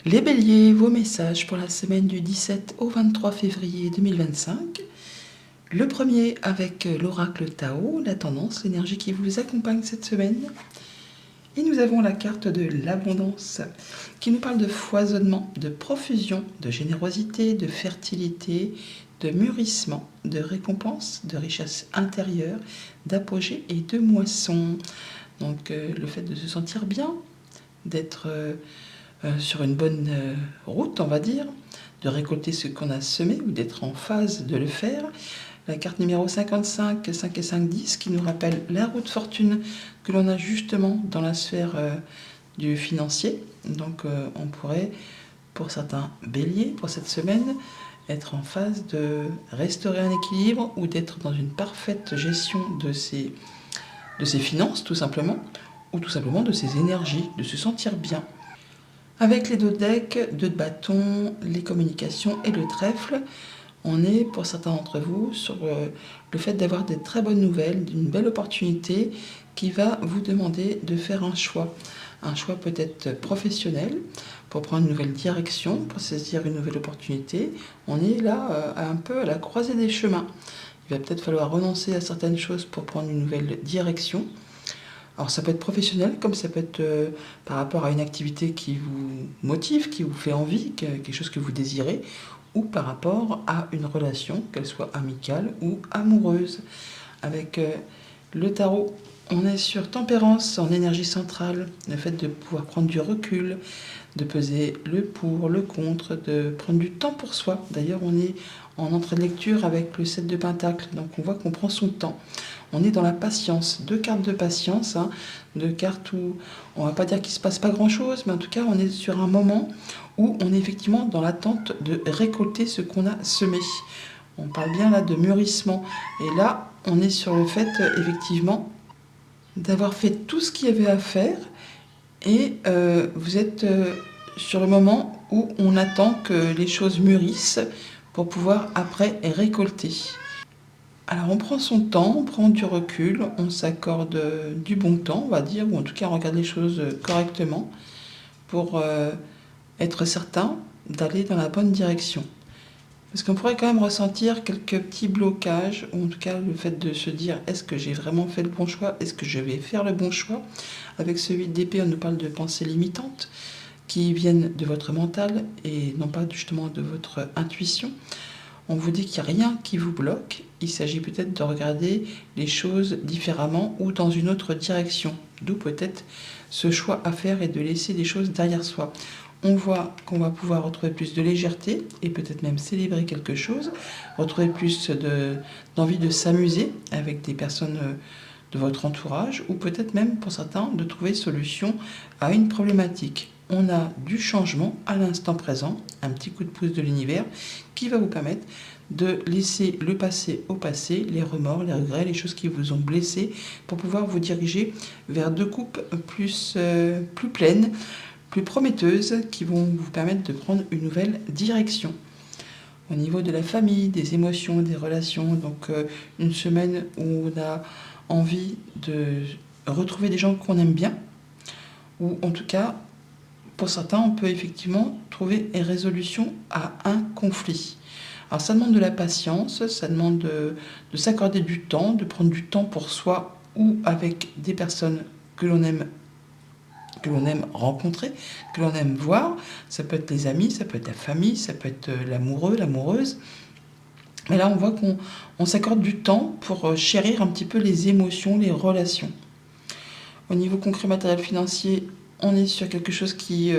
Les béliers, vos messages pour la semaine du 17 au 23 février 2025. Le premier avec l'oracle Tao, la tendance, l'énergie qui vous accompagne cette semaine. Et nous avons la carte de l'abondance qui nous parle de foisonnement, de profusion, de générosité, de fertilité, de mûrissement, de récompense, de richesse intérieure, d'apogée et de moisson. Donc le fait de se sentir bien, d'être sur une bonne route, on va dire, de récolter ce qu'on a semé ou d'être en phase de le faire. La carte numéro 55, 5 et 5, 10, qui nous rappelle la roue de fortune que l'on a justement dans la sphère du financier. Donc on pourrait, pour certains béliers, pour cette semaine, être en phase de restaurer un équilibre ou d'être dans une parfaite gestion de ses finances, tout simplement, ou tout simplement de ses énergies, de se sentir bien. Avec les deux decks, 2 de bâton, les communications et le trèfle, on est, pour certains d'entre vous, sur le fait d'avoir des très bonnes nouvelles, d'une belle opportunité qui va vous demander de faire un choix. Un choix peut-être professionnel, pour prendre une nouvelle direction, pour saisir une nouvelle opportunité. On est là un peu à la croisée des chemins. Il va peut-être falloir renoncer à certaines choses pour prendre une nouvelle direction. Alors ça peut être professionnel, comme ça peut être par rapport à une activité qui vous motive, qui vous fait envie, quelque chose que vous désirez, ou par rapport à une relation, qu'elle soit amicale ou amoureuse. Avec le tarot, on est sur tempérance en énergie centrale, le fait de pouvoir prendre du recul, de peser le pour, le contre, de prendre du temps pour soi. D'ailleurs, on est en entrée de lecture avec le 7 de Pentacle, donc on voit qu'on prend son temps. On est dans la patience, 2 cartes de patience, 2 cartes où on ne va pas dire qu'il ne se passe pas grand-chose, mais en tout cas on est sur un moment où on est effectivement dans l'attente de récolter ce qu'on a semé. On parle bien là de mûrissement. Et là, on est sur le fait effectivement d'avoir fait tout ce qu'il y avait à faire et vous êtes sur le moment où on attend que les choses mûrissent pour pouvoir après récolter. Alors on prend son temps, on prend du recul, on s'accorde du bon temps, on va dire, ou en tout cas on regarde les choses correctement pour être certain d'aller dans la bonne direction. Parce qu'on pourrait quand même ressentir quelques petits blocages, ou en tout cas le fait de se dire est-ce que j'ai vraiment fait le bon choix, est-ce que je vais faire le bon choix. Avec ce 8 d'épée, on nous parle de pensées limitantes qui viennent de votre mental et non pas justement de votre intuition. On vous dit qu'il n'y a rien qui vous bloque, il s'agit peut-être de regarder les choses différemment ou dans une autre direction, d'où peut-être ce choix à faire et de laisser des choses derrière soi. On voit qu'on va pouvoir retrouver plus de légèreté et peut-être même célébrer quelque chose, retrouver plus d'envie de s'amuser avec des personnes de votre entourage ou peut-être même pour certains de trouver solution à une problématique. On a du changement à l'instant présent, un petit coup de pouce de l'univers qui va vous permettre de laisser le passé au passé, les remords, les regrets, les choses qui vous ont blessé, pour pouvoir vous diriger vers 2 coupes plus pleines, plus prometteuses, qui vont vous permettre de prendre une nouvelle direction. Au niveau de la famille, des émotions, des relations, donc une semaine où on a envie de retrouver des gens qu'on aime bien, ou en tout cas, pour certains, on peut effectivement trouver une résolution à un conflit. Alors ça demande de la patience, ça demande de s'accorder du temps, de prendre du temps pour soi ou avec des personnes que l'on aime rencontrer, que l'on aime voir. Ça peut être les amis, ça peut être la famille, ça peut être l'amoureux, l'amoureuse. Mais là, on voit qu'on s'accorde du temps pour chérir un petit peu les émotions, les relations. Au niveau concret matériel financier, on est sur quelque chose qui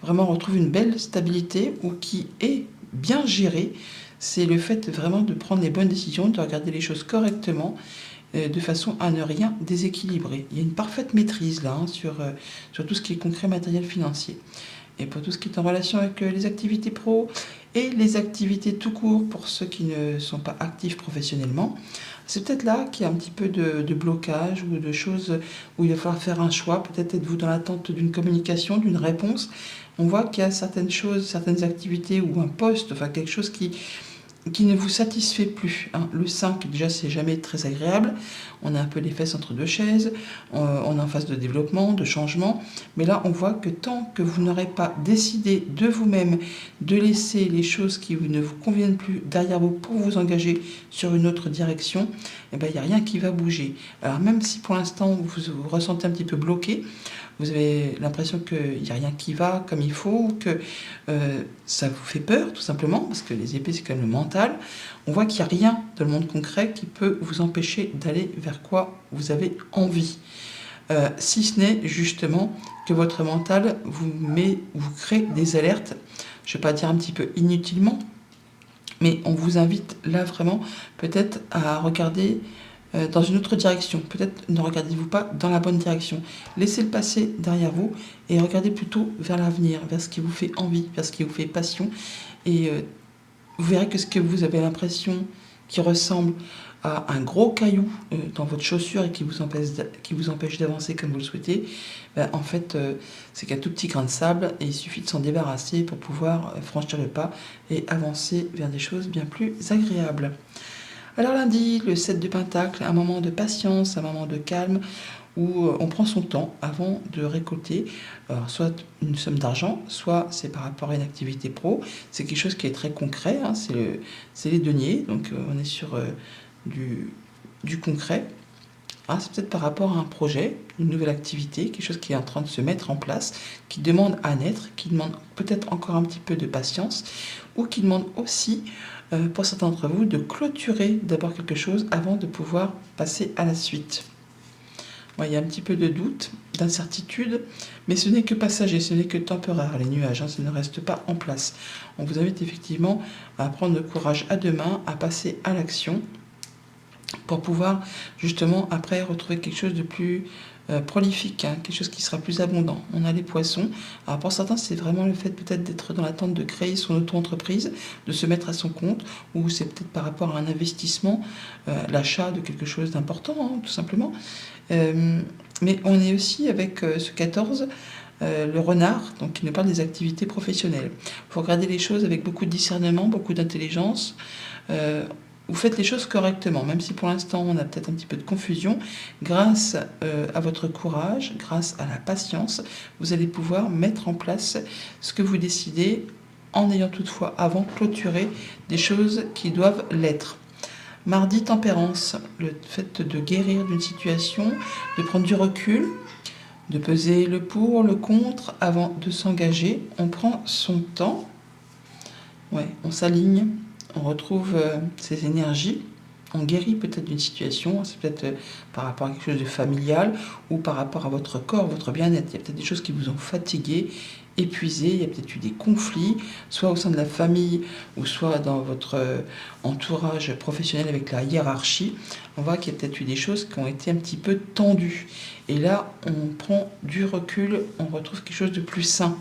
vraiment retrouve une belle stabilité ou qui est bien géré. C'est le fait vraiment de prendre les bonnes décisions, de regarder les choses correctement, de façon à ne rien déséquilibrer. Il y a une parfaite maîtrise là sur tout ce qui est concret matériel financier. Et pour tout ce qui est en relation avec les activités pro et les activités tout court pour ceux qui ne sont pas actifs professionnellement, c'est peut-être là qu'il y a un petit peu de blocage ou de choses où il va falloir faire un choix. Peut-être êtes-vous dans l'attente d'une communication, d'une réponse. On voit qu'il y a certaines choses, certaines activités ou un poste, enfin quelque chose qui qui ne vous satisfait plus, hein. Le 5, déjà, c'est jamais très agréable. On a un peu les fesses entre deux chaises, on est en phase de développement, de changement. Mais là, on voit que tant que vous n'aurez pas décidé de vous-même de laisser les choses qui ne vous conviennent plus derrière vous pour vous engager sur une autre direction, eh ben, il n'y a rien qui va bouger. Alors même si pour l'instant, vous vous ressentez un petit peu bloqué, vous avez l'impression qu'il n'y a rien qui va comme il faut, que ça vous fait peur tout simplement, parce que les épées c'est quand même le mental, on voit qu'il n'y a rien dans le monde concret qui peut vous empêcher d'aller vers quoi vous avez envie. Si ce n'est justement que votre mental vous crée des alertes, je ne vais pas dire un petit peu inutilement, mais on vous invite là vraiment peut-être à regarder dans une autre direction. Peut-être ne regardez-vous pas dans la bonne direction. Laissez le passé derrière vous et regardez plutôt vers l'avenir, vers ce qui vous fait envie, vers ce qui vous fait passion. Et vous verrez que ce que vous avez l'impression qui ressemble à un gros caillou dans votre chaussure et qui vous empêche d'avancer comme vous le souhaitez, en fait, c'est qu'un tout petit grain de sable et il suffit de s'en débarrasser pour pouvoir franchir le pas et avancer vers des choses bien plus agréables. Alors lundi, le 7 de Pentacle, un moment de patience, un moment de calme, où on prend son temps avant de récolter soit une somme d'argent, soit c'est par rapport à une activité pro. C'est quelque chose qui est très concret, hein, c'est les deniers, donc on est sur du concret. Ah, c'est peut-être par rapport à un projet, une nouvelle activité, quelque chose qui est en train de se mettre en place, qui demande à naître, qui demande peut-être encore un petit peu de patience, ou qui demande aussi, pour certains d'entre vous, de clôturer d'abord quelque chose avant de pouvoir passer à la suite. Bon, il y a un petit peu de doute, d'incertitude, mais ce n'est que passager, ce n'est que temporaire, les nuages, hein, ça ne reste pas en place. On vous invite effectivement à prendre le courage à deux mains, à passer à l'action, pour pouvoir justement après retrouver quelque chose de plus prolifique, hein, quelque chose qui sera plus abondant. On a les poissons. Alors pour certains, c'est vraiment le fait peut-être d'être dans l'attente de créer son auto-entreprise, de se mettre à son compte, ou c'est peut-être par rapport à un investissement, l'achat de quelque chose d'important, hein, tout simplement. Mais on est aussi avec ce 14, le renard, donc il nous parle des activités professionnelles. Il faut regarder les choses avec beaucoup de discernement, beaucoup d'intelligence. Vous faites les choses correctement, même si pour l'instant on a peut-être un petit peu de confusion. Grâce à votre courage, grâce à la patience, vous allez pouvoir mettre en place ce que vous décidez, en ayant toutefois avant clôturé des choses qui doivent l'être. Mardi, tempérance, le fait de guérir d'une situation, de prendre du recul, de peser le pour, le contre avant de s'engager. On prend son temps, on s'aligne, on retrouve ses énergies, on guérit peut-être d'une situation, c'est peut-être par rapport à quelque chose de familial ou par rapport à votre corps, votre bien-être. Il y a peut-être des choses qui vous ont fatigué, épuisé, il y a peut-être eu des conflits, soit au sein de la famille ou soit dans votre entourage professionnel avec la hiérarchie. On voit qu'il y a peut-être eu des choses qui ont été un petit peu tendues. Et là, on prend du recul, on retrouve quelque chose de plus sain.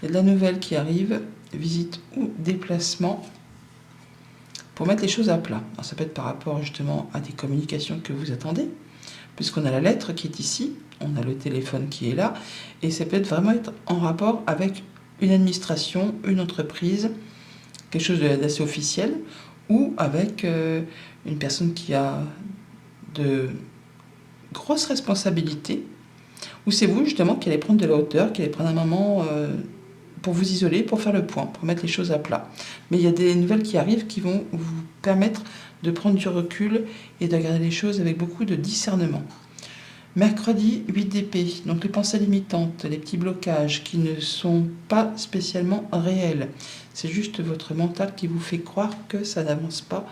Il y a de la nouvelle qui arrive, visite ou déplacement, pour mettre les choses à plat. Alors, ça peut être par rapport justement à des communications que vous attendez, puisqu'on a la lettre qui est ici, on a le téléphone qui est là, et ça peut vraiment être en rapport avec une administration, une entreprise, quelque chose d'assez officiel, ou avec une personne qui a de grosses responsabilités, ou c'est vous justement qui allez prendre de la hauteur, qui allez prendre un moment pour vous isoler, pour faire le point, pour mettre les choses à plat. Mais il y a des nouvelles qui arrivent qui vont vous permettre de prendre du recul et de regarder les choses avec beaucoup de discernement. Mercredi, 8 d'épée, donc les pensées limitantes, les petits blocages qui ne sont pas spécialement réels. C'est juste votre mental qui vous fait croire que ça n'avance pas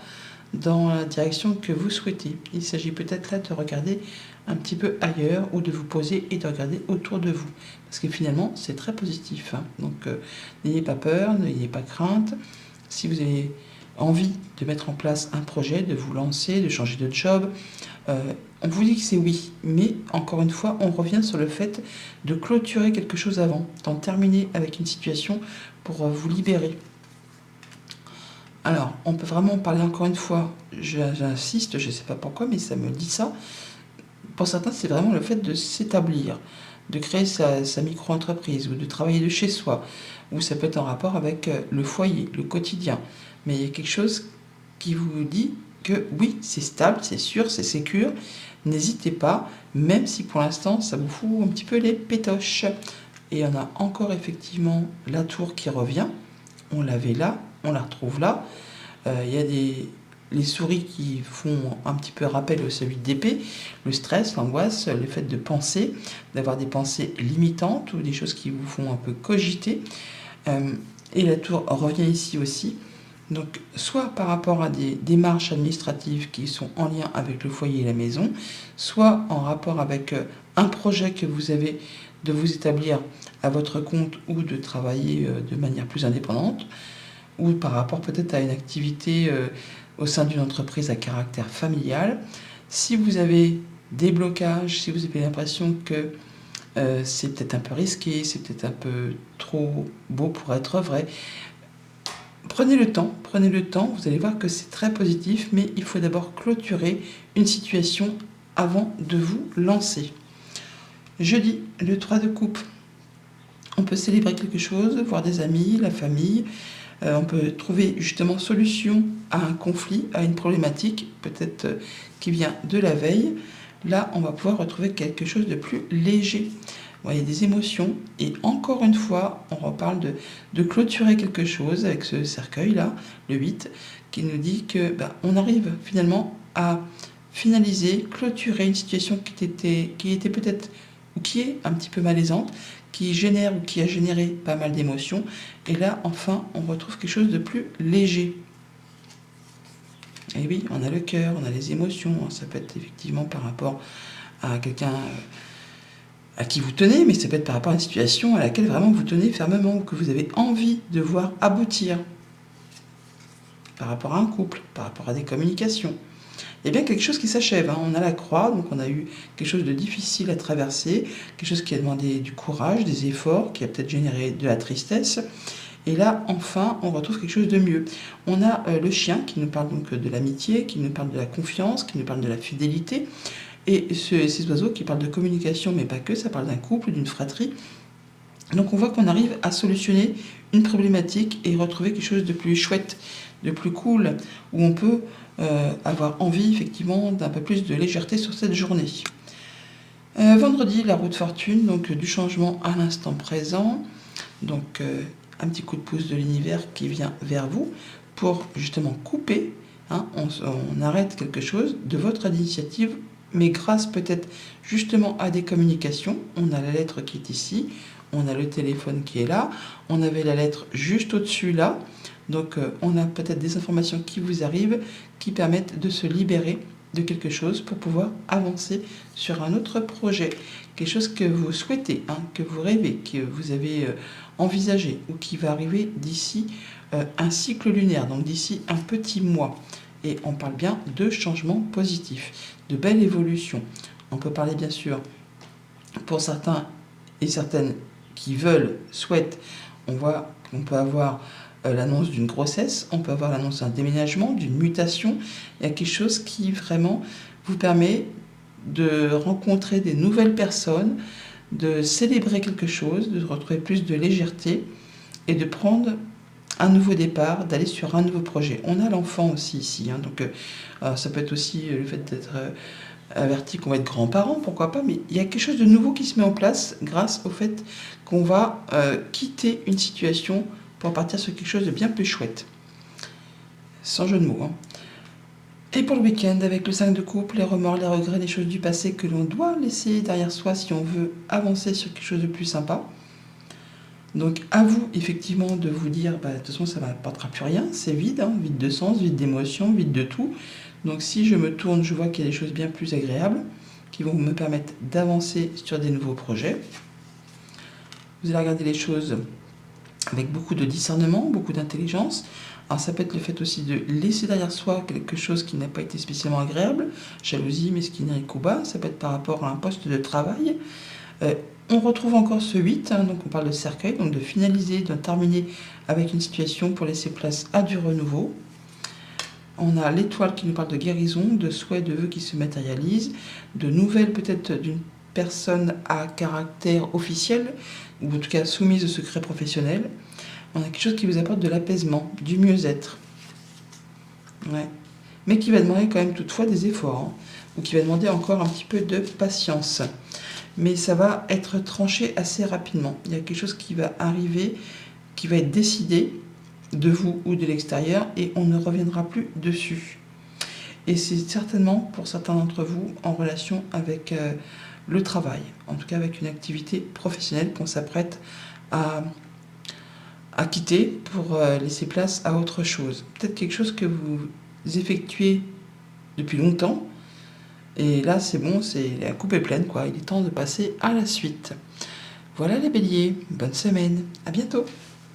dans la direction que vous souhaitez. Il s'agit peut-être là de regarder un petit peu ailleurs ou de vous poser et de regarder autour de vous. Parce que finalement, c'est très positif, hein. Donc, n'ayez pas peur, n'ayez pas crainte. Si vous avez envie de mettre en place un projet, de vous lancer, de changer de job, on vous dit que c'est oui. Mais encore une fois, on revient sur le fait de clôturer quelque chose avant, d'en terminer avec une situation pour vous libérer. Alors, on peut vraiment parler encore une fois, j'insiste, je ne sais pas pourquoi, mais ça me dit ça. Pour certains, c'est vraiment le fait de s'établir, de créer sa micro-entreprise ou de travailler de chez soi, ou ça peut être en rapport avec le foyer, le quotidien. mais il y a quelque chose qui vous dit que oui, c'est stable, c'est sûr, c'est sécure. N'hésitez pas, même si pour l'instant ça vous fout un petit peu les pétoches. Et on a encore effectivement la tour qui revient. On l'avait là, on la retrouve là. Il y a les souris qui font un petit peu rappel au celui d'épée, le stress, l'angoisse, le fait de penser, d'avoir des pensées limitantes ou des choses qui vous font un peu cogiter. Et la tour revient ici aussi. Donc, soit par rapport à des démarches administratives qui sont en lien avec le foyer et la maison, soit en rapport avec un projet que vous avez de vous établir à votre compte ou de travailler de manière plus indépendante, ou par rapport peut-être à une activité au sein d'une entreprise à caractère familial. Si vous avez des blocages, si vous avez l'impression que c'est peut-être un peu risqué, c'est peut-être un peu trop beau pour être vrai, prenez le temps, vous allez voir que c'est très positif, mais il faut d'abord clôturer une situation avant de vous lancer. Jeudi, le 3 de coupe. On peut célébrer quelque chose, voir des amis, la famille. On peut trouver justement solution à un conflit, à une problématique, peut-être qui vient de la veille. Là, on va pouvoir retrouver quelque chose de plus léger. Bon, il y a des émotions, et encore une fois, on reparle de clôturer quelque chose avec ce cercueil-là, le 8, qui nous dit que on arrive finalement à finaliser, clôturer une situation qui était peut-être, ou qui est un petit peu malaisante, qui génère ou qui a généré pas mal d'émotions. Et là, enfin, on retrouve quelque chose de plus léger. Et oui, on a le cœur, on a les émotions. Ça peut être effectivement par rapport à quelqu'un à qui vous tenez, mais ça peut être par rapport à une situation à laquelle vraiment vous tenez fermement, ou que vous avez envie de voir aboutir. Par rapport à un couple, par rapport à des communications. Il y a bien quelque chose qui s'achève. On a la croix, donc on a eu quelque chose de difficile à traverser, quelque chose qui a demandé du courage, des efforts, qui a peut-être généré de la tristesse. Et là, enfin, on retrouve quelque chose de mieux. On a le chien qui nous parle donc de l'amitié, qui nous parle de la confiance, qui nous parle de la fidélité. Et ces oiseaux qui parlent de communication, mais pas que, ça parle d'un couple, d'une fratrie. Donc on voit qu'on arrive à solutionner une problématique et retrouver quelque chose de plus chouette, de plus cool, où on peut avoir envie effectivement d'un peu plus de légèreté sur cette journée. Vendredi, la roue de fortune, donc du changement à l'instant présent. Donc un petit coup de pouce de l'univers qui vient vers vous pour justement couper. On arrête quelque chose de votre initiative, mais grâce peut-être justement à des communications. On a la lettre qui est ici, on a le téléphone qui est là, on avait la lettre juste au-dessus là. Donc on a peut-être des informations qui vous arrivent, qui permettent de se libérer de quelque chose pour pouvoir avancer sur un autre projet. Quelque chose que vous souhaitez, que vous rêvez, que vous avez envisagé, ou qui va arriver d'ici un cycle lunaire, donc d'ici un petit mois. Et on parle bien de changements positifs, de belles évolutions. On peut parler bien sûr, pour certains et certaines qui veulent, souhaitent, on voit qu'on peut avoir l'annonce d'une grossesse, on peut avoir l'annonce d'un déménagement, d'une mutation. Il y a quelque chose qui vraiment vous permet de rencontrer des nouvelles personnes, de célébrer quelque chose, de retrouver plus de légèreté et de prendre un nouveau départ, d'aller sur un nouveau projet. On a l'enfant aussi ici, donc ça peut être aussi le fait d'être averti qu'on va être grands-parents, pourquoi pas, mais il y a quelque chose de nouveau qui se met en place grâce au fait qu'on va quitter une situation pour partir sur quelque chose de bien plus chouette. Sans jeu de mots. Et pour le week-end, avec le 5 de coupe, les remords, les regrets, les choses du passé que l'on doit laisser derrière soi si on veut avancer sur quelque chose de plus sympa. Donc à vous effectivement de vous dire, de toute façon ça ne m'apportera plus rien, c'est vide, vide de sens, vide d'émotion, vide de tout. Donc si je me tourne, je vois qu'il y a des choses bien plus agréables qui vont me permettre d'avancer sur des nouveaux projets. Vous allez regarder les choses avec beaucoup de discernement, beaucoup d'intelligence. Alors ça peut être le fait aussi de laisser derrière soi quelque chose qui n'a pas été spécialement agréable, jalousie, mesquinerie, coup bas. Ça peut être par rapport à un poste de travail. On retrouve encore ce 8, donc on parle de cercueil, donc de finaliser, de terminer avec une situation pour laisser place à du renouveau. On a l'étoile qui nous parle de guérison, de souhaits, de vœux qui se matérialisent, de nouvelles peut-être d'une personne à caractère officiel, ou en tout cas soumise au secret professionnel. On a quelque chose qui vous apporte de l'apaisement, du mieux-être. Ouais. Mais qui va demander quand même toutefois des efforts, hein, ou qui va demander encore un petit peu de patience. Mais ça va être tranché assez rapidement. Il y a quelque chose qui va arriver, qui va être décidé de vous ou de l'extérieur, et on ne reviendra plus dessus. Et c'est certainement, pour certains d'entre vous, en relation avec le travail, en tout cas avec une activité professionnelle qu'on s'apprête à, à quitter pour laisser place à autre chose. Peut-être quelque chose que vous effectuez depuis longtemps, et là c'est bon, la coupe est pleine, quoi. Il est temps de passer à la suite. Voilà les béliers, bonne semaine, à bientôt.